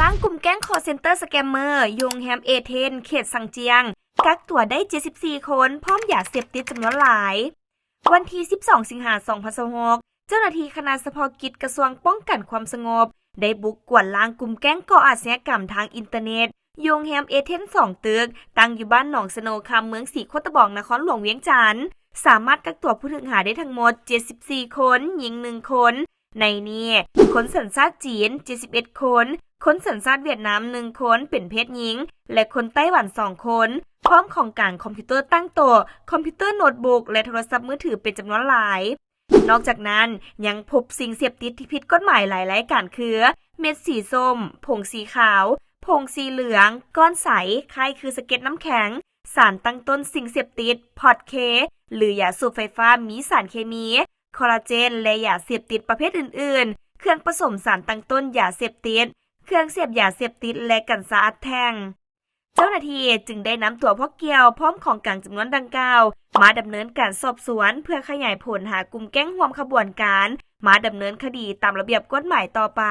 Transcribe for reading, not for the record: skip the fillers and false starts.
ล้างกลุ่มแก๊งคอลเซ็นเตอร์สแกมเมอร์โรงแรมเอเธนส์เขตสังเจียงกักตัวได้74คนพร้อมยาเสพติดจำนวนหลายวันที่12สิงหาคม2026เจ้าหน้าที่คณะเฉพาะกิจกระทรวงป้องกันความสงบได้บุกกวาดล้างกลุ่มแก๊งก่ออาชญากรรมทางอินเทอร์เน็ตโรงแรมเอเธนส์2ตึกตั้งอยู่บ้านหนองสโนคำเมืองสีโคตะบองนครหลวงเวียงจันทร์สามารถกักตัวผู้ถูกหาได้ทั้งหมด74คนหญิง1คนในนี้คนสัญชาติจีน71คนคนสัญชาติเวียดนาม1คนเป็นเพศหญิงและคนไต้หวัน2คนพร้อมของกลางคอมพิวเตอร์ตั้งโต๊ะคอมพิวเตอร์โน้ตบุ๊กและโทรศัพท์มือถือเป็นจำนวนหลายนอกจากนั้นยังพบสิ่งเสพติดที่ผิดกฎหมายหลายรายการคือเม็ดสีส้มผงสีขาวผงสีเหลืองก้อนใสคล้ายคือสะเก็ดน้ำแข็งสารตั้งต้นสิ่งเสพติดพอดเคหรือยาสูบไฟฟ้ามีสารเคมีคอลลาเจนและยาเสพติดประเภทอื่นๆเครื่องผสมสารตั้งต้นยาเสพติดเครื่องเสพยาเสพติดและกัญชาอัดแท่งเจ้าหน้าที่จึงได้นำตัวพ่อเกียวพร้อมของกลางจำนวนดังกล่าวมาดำเนินการสอบสวนเพื่อขยายผลหากลุ่มแก๊งร่วมขบวนการมาดำเนินคดีตามระเบียบกฎหมายต่อไป